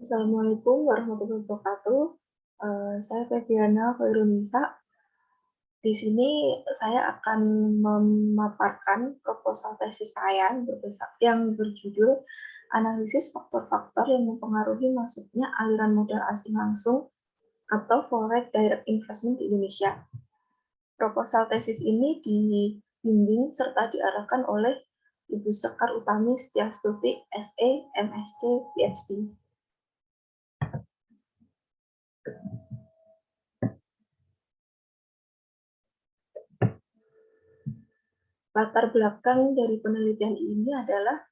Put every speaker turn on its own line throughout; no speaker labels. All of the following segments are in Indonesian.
Assalamualaikum warahmatullahi wabarakatuh. Saya Febiana Khairunisa. Di sini saya akan memaparkan proposal tesis saya yang berjudul Analisis Faktor-faktor yang mempengaruhi masuknya aliran modal asing langsung atau Foreign Direct Investment di Indonesia. Proposal tesis ini dibimbing serta diarahkan oleh Ibu Sekar Utami Setiastuti, SE, MSc, PhD. Latar belakang dari penelitian ini adalah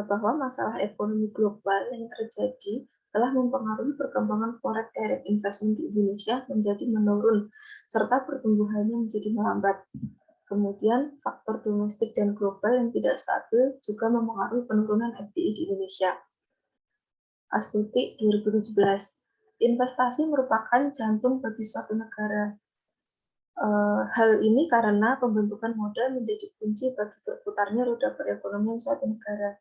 bahwa masalah ekonomi global yang terjadi telah mempengaruhi perkembangan foreign direct investment di Indonesia menjadi menurun, serta pertumbuhannya menjadi melambat. Kemudian, faktor domestik dan global yang tidak stabil juga mempengaruhi penurunan FDI di Indonesia. Astuti 2017. Investasi merupakan jantung bagi suatu negara. Hal ini karena pembentukan modal menjadi kunci bagi berputarnya roda perekonomian suatu negara.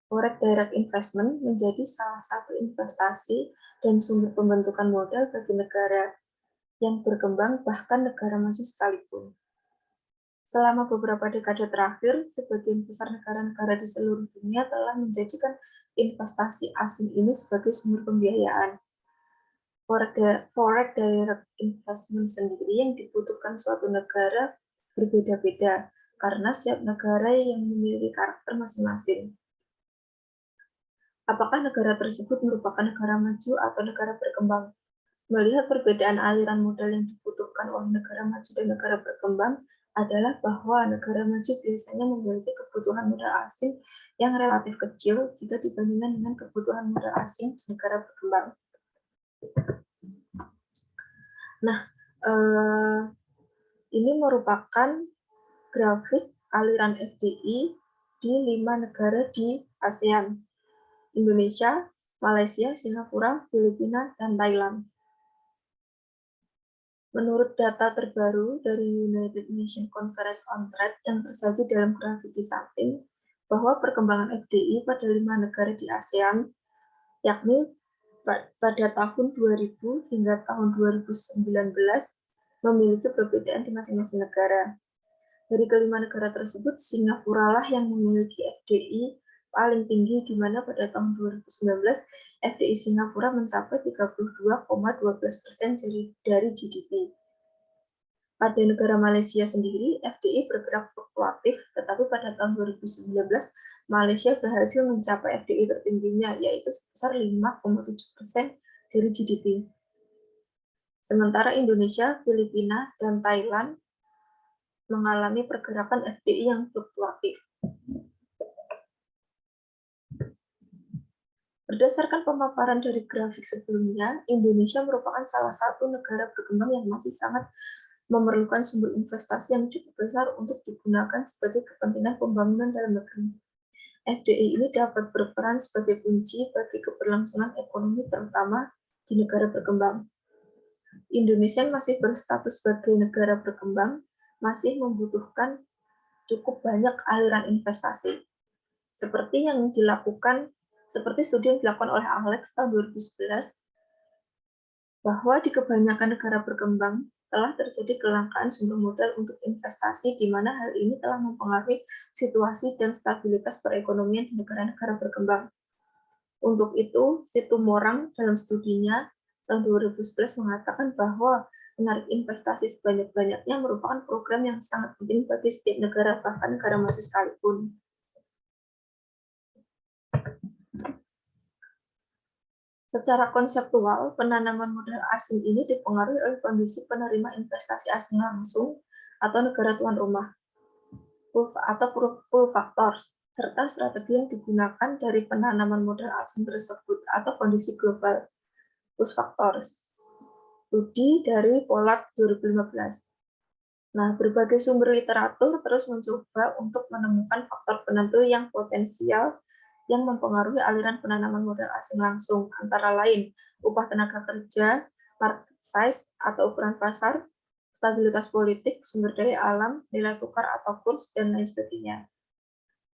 Foreign direct investment menjadi salah satu investasi dan sumber pembentukan modal bagi negara yang berkembang bahkan negara maju sekalipun. Selama beberapa dekade terakhir, sebagian besar negara-negara di seluruh dunia telah menjadikan investasi asing ini sebagai sumber pembiayaan. Foreign direct investment sendiri yang dibutuhkan suatu negara berbeda-beda karena setiap negara yang memiliki karakter masing-masing. Apakah negara tersebut merupakan negara maju atau negara berkembang? Melihat perbedaan aliran modal yang dibutuhkan oleh negara maju dan negara berkembang adalah bahwa negara maju biasanya memiliki kebutuhan modal asing yang relatif kecil jika dibandingkan dengan kebutuhan modal asing di negara berkembang. Nah, ini merupakan grafik aliran FDI di 5 negara di ASEAN: Indonesia, Malaysia, Singapura, Filipina, dan Thailand. Menurut data terbaru dari United Nations Conference on Trade yang tersaji dalam grafik di samping, bahwa perkembangan FDI pada 5 negara di ASEAN, yakni pada tahun 2000 hingga tahun 2019, memiliki perbedaan di masing-masing negara. Dari kelima negara tersebut, Singapura lah yang memiliki FDI paling tinggi, di mana pada tahun 2019 FDI Singapura mencapai 32,12% dari GDP. Pada negara Malaysia sendiri, FDI bergerak fluktuatif, tetapi pada tahun 2019 Malaysia berhasil mencapai FDI tertingginya, yaitu sebesar 5,7% dari GDP. Sementara Indonesia, Filipina, dan Thailand mengalami pergerakan FDI yang fluktuatif. Berdasarkan pemaparan dari grafik sebelumnya, Indonesia merupakan salah satu negara berkembang yang masih sangat memerlukan sumber investasi yang cukup besar untuk digunakan sebagai kepentingan pembangunan dalam negeri. FDI ini dapat berperan sebagai kunci bagi keberlangsungan ekonomi terutama di negara berkembang. Indonesia yang masih berstatus sebagai negara berkembang masih membutuhkan cukup banyak aliran investasi. Seperti studi yang dilakukan oleh Alex tahun 2011, bahwa di kebanyakan negara berkembang telah terjadi kelangkaan sumber modal untuk investasi, di mana hal ini telah mempengaruhi situasi dan stabilitas perekonomian di negara-negara berkembang. Untuk itu, Situmorang dalam studinya tahun 2011 mengatakan bahwa menarik investasi sebanyak-banyaknya merupakan program yang sangat penting bagi setiap negara, bahkan negara maju sekalipun. Secara konseptual, penanaman modal asing ini dipengaruhi oleh kondisi penerima investasi asing langsung atau negara tuan rumah, atau pull factors, serta strategi yang digunakan dari penanaman modal asing tersebut atau kondisi global, push factors. Studi dari Pollard 2015. Nah, berbagai sumber literatur terus mencoba untuk menemukan faktor penentu yang potensial yang mempengaruhi aliran penanaman modal asing langsung, antara lain upah tenaga kerja, market size atau ukuran pasar, stabilitas politik, sumber daya alam, nilai tukar atau kurs, dan lain sebagainya.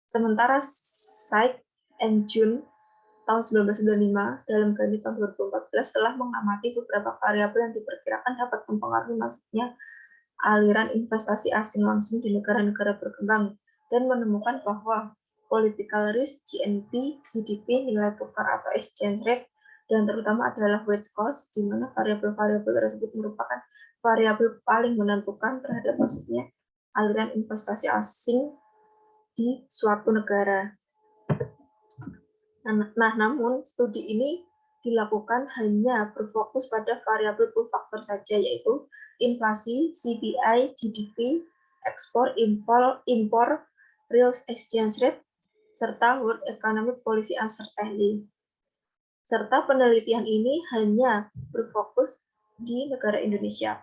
Sementara Syed and Jun tahun 1995 dalam Gandhi tahun 2014 telah mengamati beberapa variabel yang diperkirakan dapat mempengaruhi masuknya aliran investasi asing langsung di negara-negara berkembang dan menemukan bahwa political risk, GNP, GDP, nilai tukar atau exchange rate, dan terutama adalah wage cost, di mana variabel-variabel tersebut merupakan variabel paling menentukan terhadap masuknya aliran investasi asing di suatu negara. Nah, namun studi ini dilakukan hanya berfokus pada variabel pull factor saja, yaitu inflasi, CPI, GDP, ekspor, impor, real exchange rate, serta World Economic Policy Uncertainty. Serta penelitian ini hanya berfokus di negara Indonesia.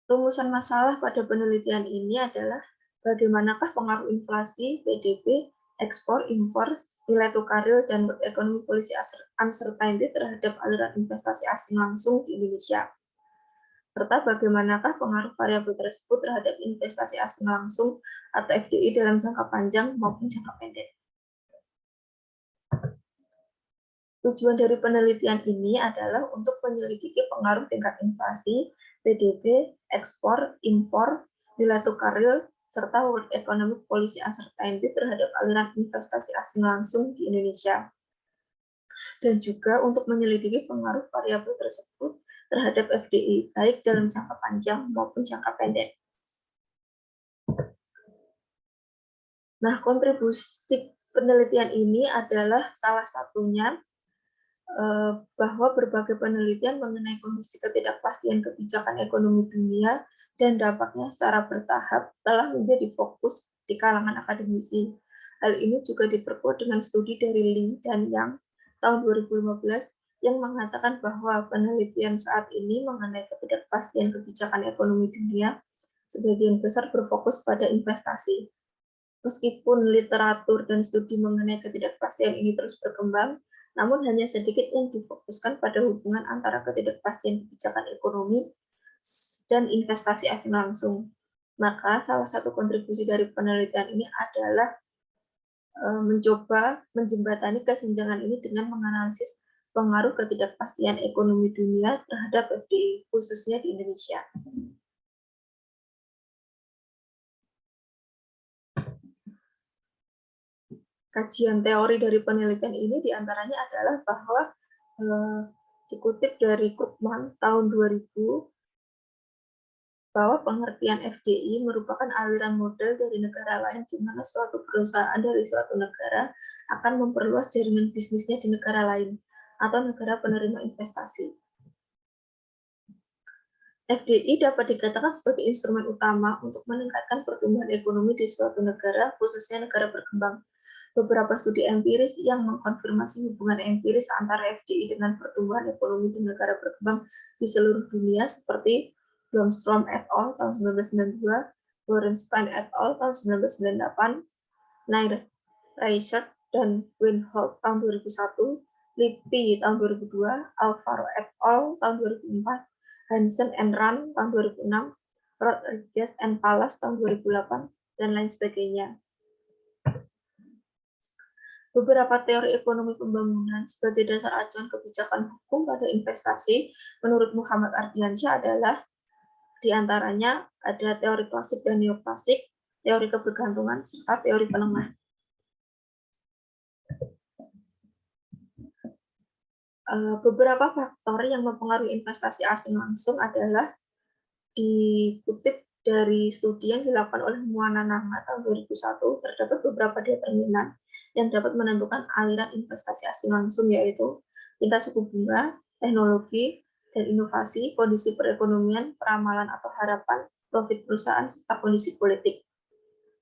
Rumusan masalah pada penelitian ini adalah bagaimanakah pengaruh inflasi, PDB, ekspor, impor, nilai tukar real, dan World Economic Policy Uncertainty terhadap aliran investasi asing langsung di Indonesia. Serta bagaimanakah pengaruh variabel tersebut terhadap investasi asing langsung atau FDI dalam jangka panjang maupun jangka pendek. Tujuan dari penelitian ini adalah untuk menyelidiki pengaruh tingkat inflasi, PDB, ekspor, impor, nilai tukar real, serta World Economic Policy Uncertainty terhadap aliran investasi asing langsung di Indonesia. Dan juga untuk menyelidiki pengaruh variabel tersebut terhadap FDI, baik dalam jangka panjang maupun jangka pendek. Nah, kontribusi penelitian ini adalah salah satunya bahwa berbagai penelitian mengenai kondisi ketidakpastian kebijakan ekonomi dunia dan dampaknya secara bertahap telah menjadi fokus di kalangan akademisi. Hal ini juga diperkuat dengan studi dari Lee dan Yang tahun 2015 yang mengatakan bahwa penelitian saat ini mengenai ketidakpastian kebijakan ekonomi dunia sebagian besar berfokus pada investasi. Meskipun literatur dan studi mengenai ketidakpastian ini terus berkembang, namun hanya sedikit yang difokuskan pada hubungan antara ketidakpastian kebijakan ekonomi dan investasi asing langsung. Maka salah satu kontribusi dari penelitian ini adalah mencoba menjembatani kesenjangan ini dengan menganalisis pengaruh ketidakpastian ekonomi dunia terhadap FDI, khususnya di Indonesia. Kajian teori dari penelitian ini diantaranya adalah bahwa dikutip dari Krugman tahun 2000 bahwa pengertian FDI merupakan aliran modal dari negara lain di mana suatu perusahaan dari suatu negara akan memperluas jaringan bisnisnya di negara lain atau negara penerima investasi. FDI dapat dikatakan sebagai instrumen utama untuk meningkatkan pertumbuhan ekonomi di suatu negara, khususnya negara berkembang. Beberapa studi empiris yang mengkonfirmasi hubungan empiris antara FDI dengan pertumbuhan ekonomi di negara berkembang di seluruh dunia seperti Blomstrom et al. Tahun 1992, Borenstein et al. Tahun 1998, Nair Reichert dan Weinhold tahun 2001, Lippi tahun 2002, Alvaro et al. Tahun 2004, Hansen and Run tahun 2006, Rodriguez and Palas tahun 2008, dan lain sebagainya. Beberapa teori ekonomi pembangunan sebagai dasar acuan kebijakan hukum pada investasi menurut Muhammad Ardiansyah adalah diantaranya ada teori klasik dan neoklasik, teori kebergantungan, serta teori penengah. Beberapa faktor yang mempengaruhi investasi asing langsung adalah dikutip dari studi yang dilakukan oleh Muana Nama tahun 2001, terdapat beberapa determinan yang dapat menentukan aliran investasi asing langsung, yaitu tingkat suku bunga, teknologi, dan inovasi, kondisi perekonomian, peramalan atau harapan, profit perusahaan, serta kondisi politik.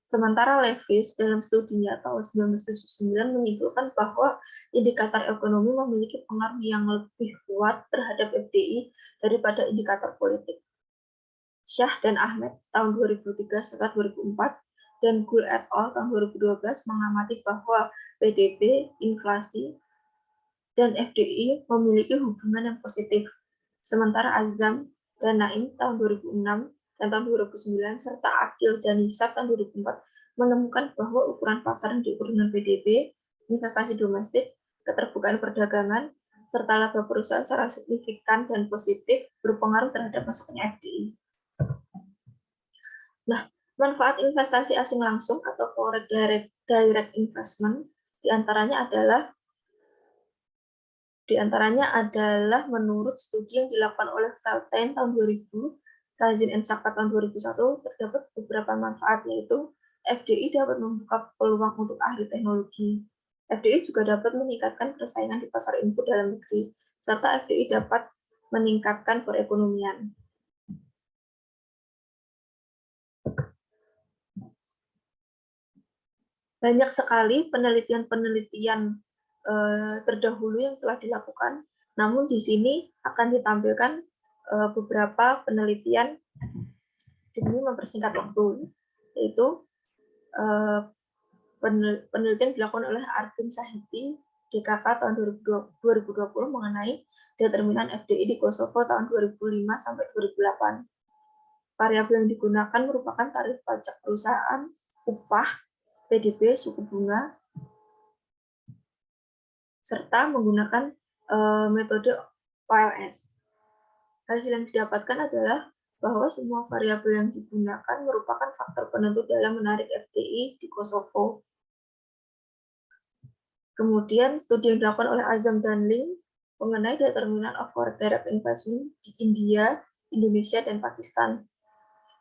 Sementara Levis dalam studinya tahun 1979 menyimpulkan bahwa indikator ekonomi memiliki pengaruh yang lebih kuat terhadap FDI daripada indikator politik. Shah dan Ahmed tahun 2003 serta 2004 dan Gul et al. Tahun 2012 mengamati bahwa PDB, inflasi, dan FDI memiliki hubungan yang positif. Sementara Azam dan Naim tahun 2006 dan tahun 2009 serta Akil dan Hisab tahun 2004 menemukan bahwa ukuran pasar yang diukur dengan PDB, investasi domestik, keterbukaan perdagangan, serta laba perusahaan secara signifikan dan positif berpengaruh terhadap masuknya FDI. Nah, manfaat investasi asing langsung atau foreign direct investment diantaranya adalah menurut studi yang dilakukan oleh Felten tahun 2000, Razin and Saka tahun 2001, terdapat beberapa manfaat, yaitu FDI dapat membuka peluang untuk ahli teknologi. FDI juga dapat meningkatkan persaingan di pasar input dalam negeri, serta FDI dapat meningkatkan perekonomian. Banyak sekali penelitian-penelitian terdahulu yang telah dilakukan, namun di sini akan ditampilkan beberapa penelitian demi mempersingkat waktu, yaitu penelitian dilakukan oleh Arvin Sahiti, DKK tahun 2020 mengenai determinan FDI di Kosovo tahun 2005 sampai 2008. Variabel yang digunakan merupakan tarif pajak perusahaan, upah, PDB, suku bunga, serta menggunakan metode OLS. Hasil yang didapatkan adalah bahwa semua variabel yang digunakan merupakan faktor penentu dalam menarik FDI di Kosovo. Kemudian studi yang dilakukan oleh Azam dan Ling mengenai determinan of foreign direct investment di India, Indonesia, dan Pakistan.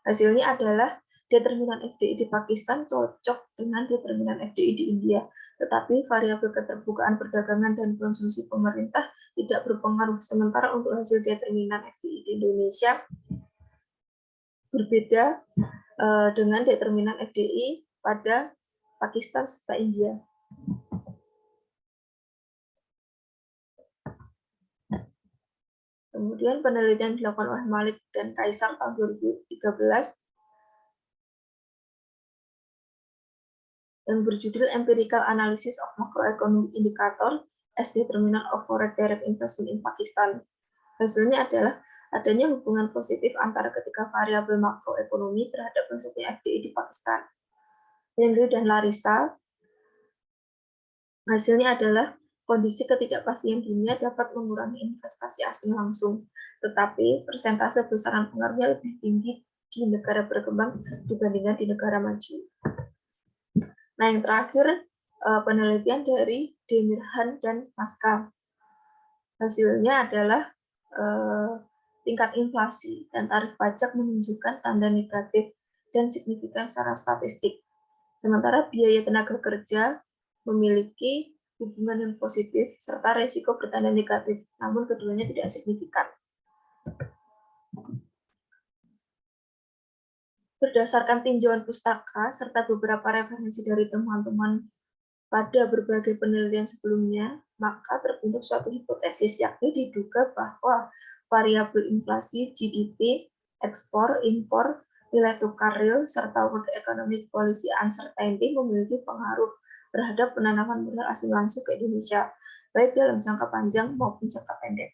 Hasilnya adalah determinan FDI di Pakistan cocok dengan determinan FDI di India, tetapi variabel keterbukaan perdagangan dan konsumsi pemerintah tidak berpengaruh. Sementara untuk hasil determinan FDI di Indonesia berbeda dengan determinan FDI pada Pakistan serta India. Kemudian penelitian dilakukan oleh Malik dan Kaisar tahun 2013 yang berjudul Empirical Analysis of Macroeconomic Indicator as Determinant of Foreign Direct Investment in Pakistan. Hasilnya adalah adanya hubungan positif antara ketiga variabel makroekonomi terhadap masuknya FDI di Pakistan. Henry dan Larissa, hasilnya adalah kondisi ketidakpastian dunia dapat mengurangi investasi asing langsung, tetapi persentase besaran pengaruhnya lebih tinggi di negara berkembang dibandingkan di negara maju. Nah, yang terakhir, penelitian dari Demirhan dan Maska. Hasilnya adalah tingkat inflasi dan tarif pajak menunjukkan tanda negatif dan signifikan secara statistik. Sementara biaya tenaga kerja memiliki hubungan yang positif serta resiko bertanda negatif, namun keduanya tidak signifikan. Berdasarkan tinjauan pustaka serta beberapa referensi dari teman-teman pada berbagai penelitian sebelumnya, maka terbentuk suatu hipotesis, yakni diduga bahwa variabel inflasi, GDP, ekspor, impor, nilai tukar real, serta world economic policy uncertainty memiliki pengaruh terhadap penanaman modal asing langsung ke Indonesia, baik dalam jangka panjang maupun jangka pendek.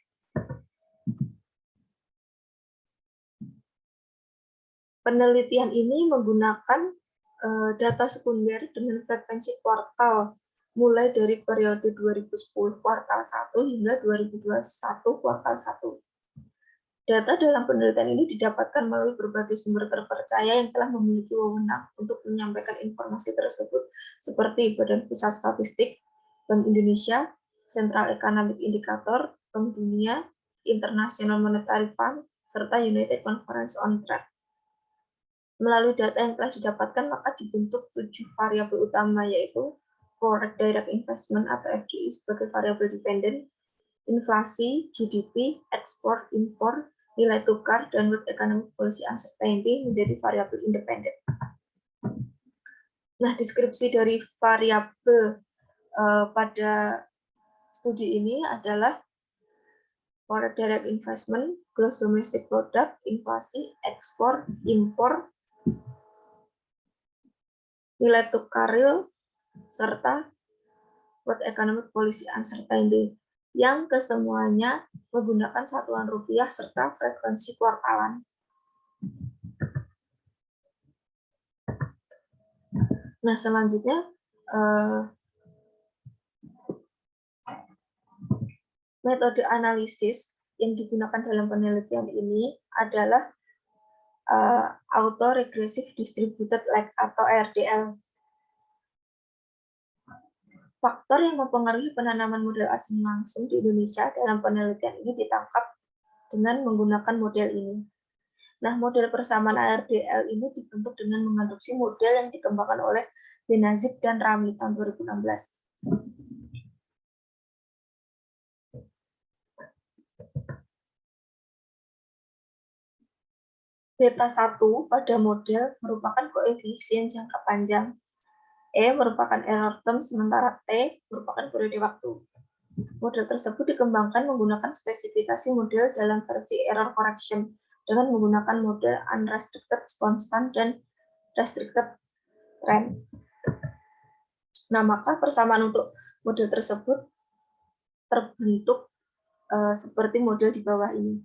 Penelitian ini menggunakan data sekunder dengan frekuensi kuartal mulai dari periode 2010 kuartal 1 hingga 2021 kuartal 1. Data dalam penelitian ini didapatkan melalui berbagai sumber terpercaya yang telah memiliki wewenang untuk menyampaikan informasi tersebut, seperti Badan Pusat Statistik, Bank Indonesia, Central Economic Indicator, Bank Dunia, International Monetary Fund, serta United Conference on Trade. Melalui data yang telah didapatkan, maka dibentuk 7 variabel utama, yaitu Foreign Direct Investment atau FDI sebagai variabel dependen, inflasi, GDP, ekspor, impor, nilai tukar, dan world economic policy uncertainty menjadi variabel independen. Nah, deskripsi dari variabel pada studi ini adalah foreign direct investment, gross domestic product, inflasi, ekspor, impor, nilai tukar real, serta world economic policy uncertainty, yang kesemuanya menggunakan satuan rupiah serta frekuensi kuartalan. Nah, selanjutnya Metode analisis yang digunakan dalam penelitian ini adalah Autoregressive Distributed Lag atau RDL. Faktor yang mempengaruhi penanaman model asing langsung di Indonesia dalam penelitian ini ditangkap dengan menggunakan model ini. Nah, model persamaan RDL ini dibentuk dengan mengadopsi model yang dikembangkan oleh Benazik dan Rami tahun 2016. Beta 1 pada model merupakan koefisien jangka panjang. E merupakan error term, sementara T merupakan periode waktu. Model tersebut dikembangkan menggunakan spesifikasi model dalam versi error correction dengan menggunakan model unrestricted constant dan restricted trend. Nah, maka persamaan untuk model tersebut terbentuk seperti model di bawah ini.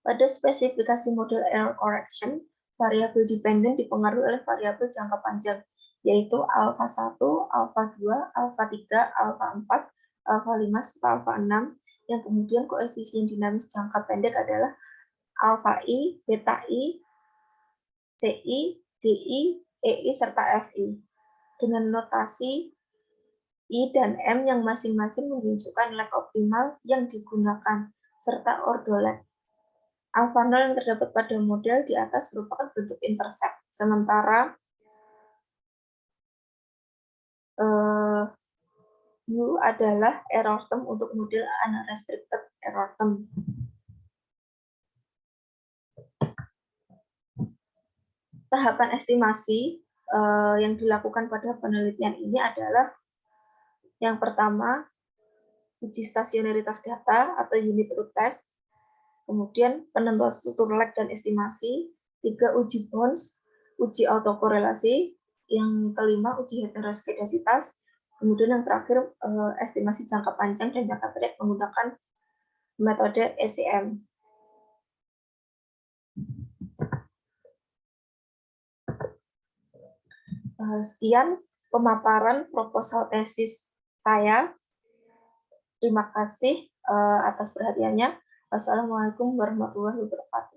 Pada spesifikasi model error correction, variabel dependen dipengaruhi oleh variabel jangka panjang, yaitu alfa 1, alfa 2, alfa 3, alfa 4, alfa 5, serta alfa 6, yang kemudian koefisien dinamis jangka pendek adalah alfa I, beta I, CI, DI, EI, serta FI. Dengan notasi I dan M yang masing-masing menunjukkan lag optimal yang digunakan, serta ordo lag. Alfa 0 yang terdapat pada model di atas merupakan bentuk intercept, sementara U adalah error term untuk model unrestricted error term. Tahapan estimasi yang dilakukan pada penelitian ini adalah yang pertama, uji stasionaritas data atau unit root test, kemudian penentuan struktur lag dan estimasi, 3 uji bounds, uji autokorelasi, yang kelima uji heteroskedasitas, kemudian yang terakhir estimasi jangka panjang dan jangka pendek menggunakan metode ECM. Sekian pemaparan proposal tesis saya. Terima kasih atas perhatiannya. Wassalamualaikum warahmatullahi wabarakatuh.